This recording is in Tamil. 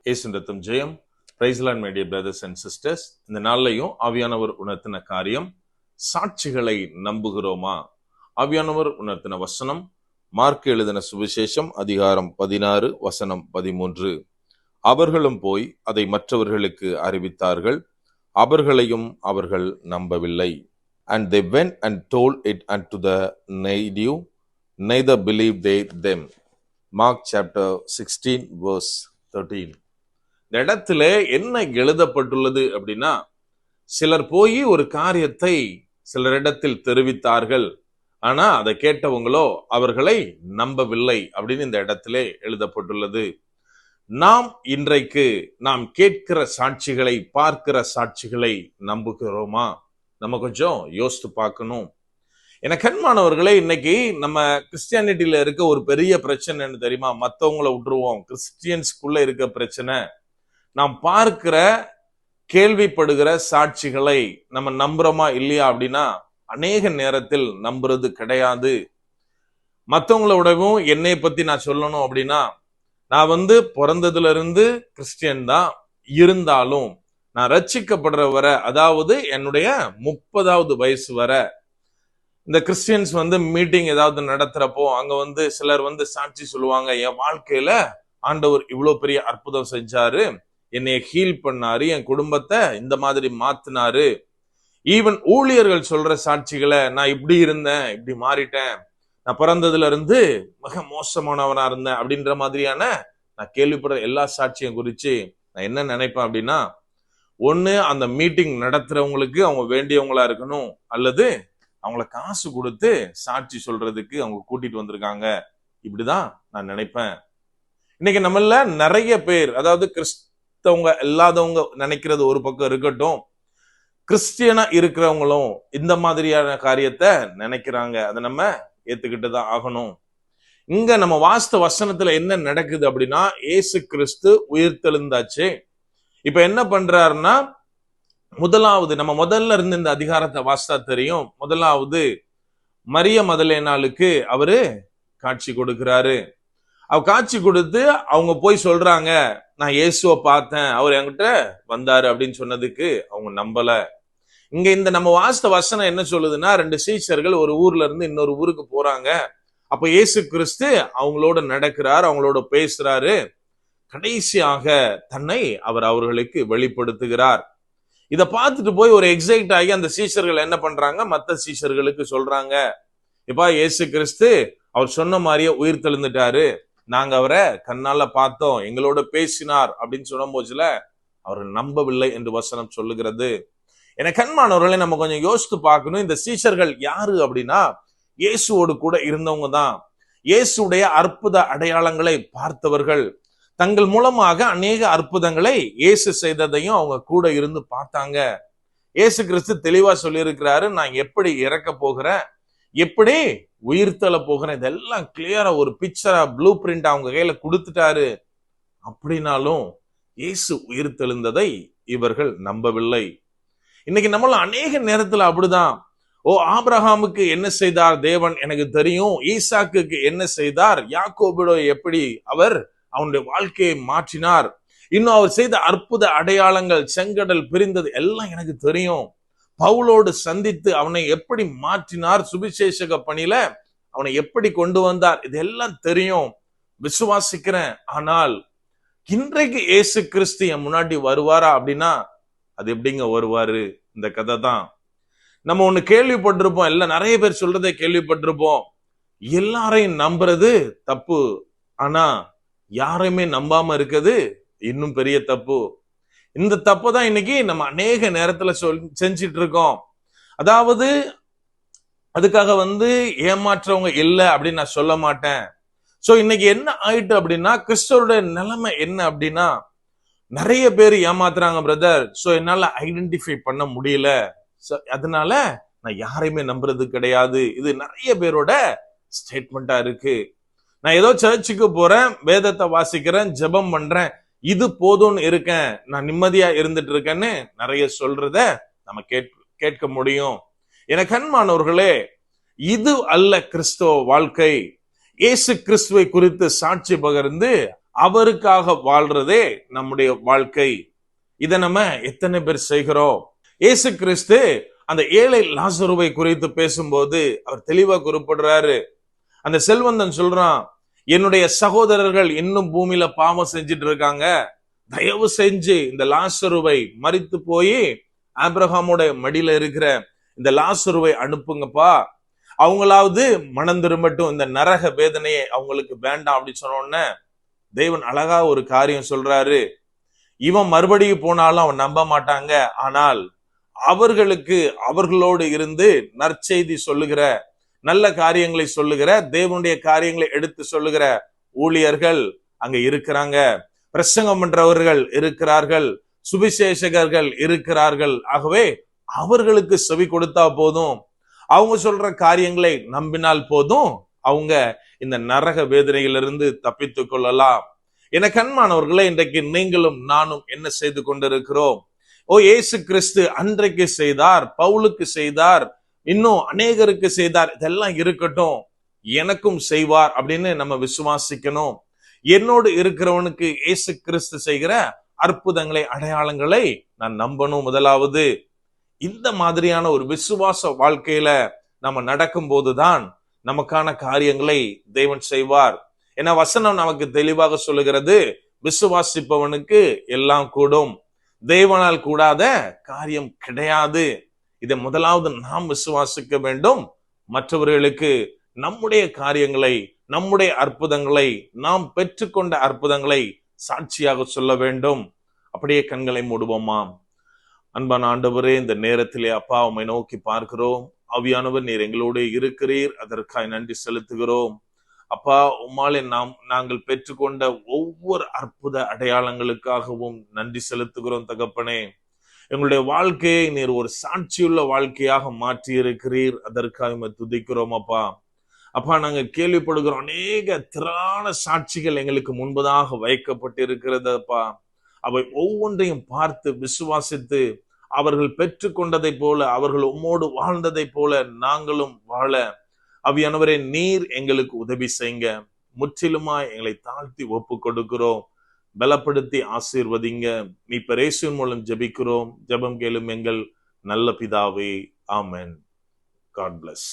இயேசு ரத்தம் ஜெயம். Praise the Lord my dear brothers and sisters. இந்த நாள்லையும் ஆவியானவர் உணர்த்தின காரியம், சாட்சிகளை நம்புகிறோமா? ஆவியானவர் உணர்த்தின வசனம் மார்க் எழுதின சுவிசேஷம் அதிகாரம் 16 வசனம் 13. அவர்களும் போய் அதை மற்றவர்களுக்கு அறிவித்தார்கள், அவர்களையும் அவர்கள் நம்பவில்லை. And they went and told it unto the native, neither believed they them. Mark chapter 16 verse 13. இந்த இடத்துல என்ன எழுதப்பட்டுள்ளது அப்படின்னா, சிலர் போய் ஒரு காரியத்தை சிலரிடத்தில் தெரிவித்தார்கள், ஆனா அதை கேட்டவங்களோ அவர்களை நம்பவில்லை அப்படின்னு இந்த இடத்திலே எழுதப்பட்டுள்ளது. நாம் இன்றைக்கு நாம் கேட்கிற சாட்சிகளை, பார்க்கிற சாட்சிகளை நம்புகிறோமா? நம்ம கொஞ்சம் யோசித்து பார்க்கணும். எனக்கு அன்பானவர்களே, இன்னைக்கு நம்ம கிறிஸ்டியானிட்டியில இருக்க ஒரு பெரிய பிரச்சனை என்ன தெரியுமா? மற்றவங்களை விட்டுருவோம், கிறிஸ்டியன்ஸ்குள்ள இருக்க பிரச்சனை, நாம் பார்க்கிற கேள்விப்படுகிற சாட்சிகளை நம்ம நம்புறோமா இல்லையா அப்படின்னா, அநேக நேரத்தில் நம்புறது கிடையாது. மற்றவங்கள விடவும் என்னை பத்தி நான் சொல்லணும் அப்படின்னா, நான் பிறந்ததுல இருந்து கிறிஸ்டியன் தான். இருந்தாலும் நான் ரட்சிக்கப்படுற வரை, அதாவது என்னுடைய 30வது வயசு வரை, இந்த கிறிஸ்டியன்ஸ் மீட்டிங் ஏதாவது நடத்துறப்போ அங்க சிலர் சாட்சி சொல்லுவாங்க, என் வாழ்க்கையில ஆண்டவர் இவ்வளவு பெரிய அற்புதம் செஞ்சாரு, என்னைய ஹீல் பண்ணாரு, என் குடும்பத்தை இந்த மாதிரி மாத்தினாரு. ஈவன் ஊழியர்கள் சொல்ற சாட்சிகளை, நான் இப்படி இருந்தேன், இப்படி மாறிட்டேன், நான் பிறந்ததுல இருந்து மிக மோசமானவனா இருந்தேன் அப்படின்ற மாதிரியான நான் கேள்விப்படுற எல்லா சாட்சியம் குறிச்சு நான் என்ன நினைப்பேன் அப்படின்னா, ஒண்ணு அந்த மீட்டிங் நடத்துறவங்களுக்கு அவங்க வேண்டியவங்களா இருக்கணும், அல்லது அவங்கள காசு கொடுத்து சாட்சி சொல்றதுக்கு அவங்க கூட்டிட்டு வந்திருக்காங்க, இப்படிதான் நான் நினைப்பேன். இன்னைக்கு நம்மள நிறைய பேர், அதாவது கிறிஸ்தவங்க இல்லாதவங்க நினைக்கிறது ஒரு பக்கம் இருக்கட்டும், கிறிஸ்டியனா இருக்கிறவங்களும் இந்த மாதிரியான காரியத்தை நினைக்கிறாங்க. அதை நம்ம ஏத்துக்கிட்டு தான் ஆகணும். இங்க நம்ம வாஸ்த வசனத்துல என்ன நடக்குது அப்படின்னா, இயேசு கிறிஸ்து உயிர்த்தெழுந்தாச்சு. இப்ப என்ன பண்றாருன்னா, முதலாவது நம்ம முதல்ல இருந்து இந்த அதிகாரத்தை வாஸ்தா தெரியும். முதலாவது மரிய மதலேனாளுக்கு அவரு காட்சி கொடுக்கிறாரு. அவ காட்சி கொடுத்து அவங்க போய் சொல்றாங்க, நான் இயேசுவை பார்த்தேன், அவர் என்கிட்ட வந்தாரு அப்படின்னு சொன்னதுக்கு அவங்க நம்பல. இங்க இந்த நம்ம வாஸ்த வசனம் என்ன சொல்லுதுன்னா, 2 சீஷர்கள் ஒரு ஊர்ல இருந்து இன்னொரு ஊருக்கு போறாங்க. அப்ப இயேசு கிறிஸ்து அவங்களோட நடக்கிறார், அவங்களோட பேசுறாரு. கடைசியாக தன்னை அவர் அவர்களுக்கு வெளிப்படுத்துகிறார். இத பார்த்துட்டு போய் ஒரு எக்ஸைட் ஆகி அந்த சீஷர்கள் என்ன பண்றாங்க, மத்த சீஷர்களுக்கு சொல்றாங்க, இப்ப இயேசு கிறிஸ்து அவர் சொன்ன மாதிரியே உயிர் தெழுந்துட்டாரு, நாங்க அவரை கண்ணால பார்த்தோம், எங்களோட பேசினார் அப்படின்னு சொல்லும் போதுல அவர்கள் நம்பவில்லை என்று வசனம் சொல்லுகிறது. எனக்கு அன்பானவர்களை நம்ம கொஞ்சம் யோசித்து பார்க்கணும். இந்த சீஷர்கள் யாரு அப்படின்னா, இயேசுவோடு கூட இருந்தவங்க தான். இயேசுடைய அற்புத அடையாளங்களை பார்த்தவர்கள். தங்கள் மூலமாக அநேக அற்புதங்களை இயேசு செய்ததையும் அவங்க கூட இருந்து பார்த்தாங்க. இயேசு கிறிஸ்து தெளிவா சொல்லி இருக்கிறாரு, நான் எப்படி இறக்க போகிறேன், எப்படி உயிர்த்தெழ போகிறேன், இதெல்லாம் கிளியரா ஒரு பிக்சரா, ப்ளூ பிரிண்ட் அவங்க கையில கொடுத்துட்டாரு. அப்படின்னாலும் இயேசு உயிர்த்தெழுந்ததை இவர்கள் நம்பவில்லை. இன்னைக்கு நம்மள அநேக நேரத்துல அப்படிதான். ஆபிரகாமுக்கு என்ன செய்தார் தேவன் எனக்கு தெரியும், ஈசாக்குக்கு என்ன செய்தார், யாக்கோபோட எப்படி அவர் அவனுடைய வாழ்க்கையை மாற்றினார், இன்னும் அவர் செய்த அற்புத அடையாளங்கள், செங்கடல் பிரிந்தது எல்லாம் எனக்கு தெரியும், பவுலோடு சந்தித்து அவனை எப்படி மாற்றினார், சுவிசேஷக பணியில அவனை எப்படி கொண்டு வந்தார், இதெல்லாம் தெரியும், விசுவாசிக்கிறேன். ஆனால் இன்றைக்கு இயேசு கிறிஸ்து என் முன்னாடி வருவாரா அப்படின்னா, அது எப்படிங்க வருவாரு? இந்த கதை தான். நம்ம ஒண்ணு கேள்விப்பட்டிருப்போம், எல்லாம் நிறைய பேர் சொல்றதை கேள்விப்பட்டிருப்போம், எல்லாரையும் நம்புறது தப்பு, ஆனா யாரையுமே நம்பாம இருக்குது இன்னும் பெரிய தப்பு. இந்த தப்பு தான் இன்னைக்கு நம்ம அநேக நேரத்துல செஞ்சிட்டு இருக்கோம். அதாவது அதுக்காக ஏமாற்றவங்க இல்லை அப்படின்னு நான் சொல்ல மாட்டேன். சோ இன்னைக்கு என்ன ஆயிட்டு அப்படின்னா, கிறிஸ்தவருடைய நிலைமை என்ன அப்படின்னா, நிறைய பேர் ஏமாத்துறாங்க பிரதர், சோ என்னால ஐடென்டிஃபை பண்ண முடியல, அதனால நான் யாரையுமே நம்புறது கிடையாது. இது நிறைய பேரோட ஸ்டேட்மெண்டா இருக்கு. நான் ஏதோ சர்ச்சுக்கு போறேன், வேதத்தை வாசிக்கிறேன், ஜெபம் பண்றேன், இது போதும்னு இருக்கேன், நான் நிம்மதியா இருந்துட்டு இருக்கேன்னு நிறைய சொல்றத நம்ம கேட்க முடியும். எனக்கு அன்பானவர்களே, இது அல்ல கிறிஸ்தவ வாழ்க்கை. இயேசு கிறிஸ்துவை குறித்து சாட்சி பகிர்ந்து அவருக்காக வாழ்றதே நம்முடைய வாழ்க்கை. இதை நம்ம எத்தனை பேர் செய்கிறோம்? இயேசு கிறிஸ்து அந்த ஏழை லாசருவை குறித்து பேசும்போது அவர் தெளிவா குறிப்பிடுறாரு. அந்த செல்வந்தன் சொல்றான், என்னுடைய சகோதரர்கள் இன்னும் பூமியில பாவம் செஞ்சுட்டு இருக்காங்க, தயவு செஞ்சு இந்த லாசருவை மரித்து போய் ஆபிரகாமோட மடியில இருக்கிற இந்த லாசருவை அனுப்புங்கப்பா, அவங்களாவது மனம் திரும்பட்டும், இந்த நரக வேதனையை அவங்களுக்கு வேண்டாம் அப்படின்னு சொன்ன உடனே தேவன் அழகா ஒரு காரியம் சொல்றாரு. இவன் மறுபடியும் போனாலும் அவன் நம்ப மாட்டாங்க, ஆனால் அவர்களுக்கு அவர்களோடு இருந்து நற்செய்தி சொல்லுகிற, நல்ல காரியங்களை சொல்லுகிற, தேவனுடைய காரியங்களை எடுத்து சொல்லுகிற ஊழியர்கள் அங்க இருக்கிறாங்க, பிரசங்கம் பண்றவர்கள் இருக்கிறார்கள், சுவிசேஷகர்கள் இருக்கிறார்கள். ஆகவே அவர்களுக்கு செவி கொடுத்தா போதும், அவங்க சொல்ற காரியங்களை நம்பினால் போதும், அவங்க இந்த நரக வேதனையிலிருந்து தப்பித்துக் கொள்ளலாம். என கண்மானவர்களே, இன்றைக்கு நீங்களும் நானும் என்ன செய்து கொண்டிருக்கிறோம்? இயேசு கிறிஸ்து அன்றைக்கு செய்தார், பவுலுக்கு செய்தார், இன்னும் அநேகருக்கு செய்தார், இதெல்லாம் இருக்கட்டும், எனக்கும் செய்வார் அப்படின்னு நம்ம விசுவாசிக்கணும். என்னோடு இருக்கிறவனுக்கு இயேசு கிறிஸ்து செய்கிற அற்புதங்களை, அடையாளங்களை நான் நம்பணும். முதலாவது இந்த மாதிரியான ஒரு விசுவாச வாழ்க்கையில நம்ம நடக்கும் போதுதான் நமக்கான காரியங்களை தேவன் செய்வார். ஏன்னா வசனம் நமக்கு தெளிவாக சொல்லுகிறது, விசுவாசிப்பவனுக்கு எல்லாம் கூடும், தேவனால் கூடாத காரியம் கிடையாது. இதை முதலாவது நாம் விசுவாசிக்க வேண்டும். மற்றவர்களுக்கு நம்முடைய காரியங்களை, நம்முடைய அற்புதங்களை, நாம் பெற்றுக்கொண்ட அற்புதங்களை சாட்சியாக சொல்ல வேண்டும். அப்படியே கண்களை மூடுவோமா? அன்பான ஆண்டவரே, இந்த நேரத்திலே அப்பா உம்மை நோக்கி பார்க்கிறோம். ஆவியானவர் நீர் எங்களோடு இருக்கிறீர், அதற்காக நன்றி செலுத்துகிறோம். அப்பா, உம்மாலே நாங்கள் பெற்றுக்கொண்ட ஒவ்வொரு அற்புத அடையாளங்களுக்காகவும் நன்றி செலுத்துகிறோம் தகப்பனே. எங்களுடைய வாழ்க்கையை நீர் ஒரு சாட்சியுள்ள வாழ்க்கையாக மாற்றி இருக்கிறீர், அதற்காக துதிக்கிறோம் அப்பா. அப்பா, நாங்கள் கேள்விப்படுகிறோம், அநேக திரளான சாட்சிகள் எங்களுக்கு முன்பதாக வைக்கப்பட்டு இருக்கிறது அப்பா. அவை ஒவ்வொன்றையும் பார்த்து விசுவாசித்து அவர்கள் பெற்றுக்கொண்டதை போல, அவர்கள் உம்மோடு வாழ்ந்ததை போல நாங்களும் வாழ ஆவியானவரே நீர் எங்களுக்கு உதவி செய்யுங்க. முற்றிலுமா எங்களை தாழ்த்தி ஒப்பு கொடுக்கிறோம். பலப்படுத்தி ஆசீர்வதிங்க. மீட்பர் இயேசுவின் மூலம் ஜெபிக்கிறோம். ஜெபம் கேளும் எங்கள் நல்ல பிதாவே. ஆமென். God bless.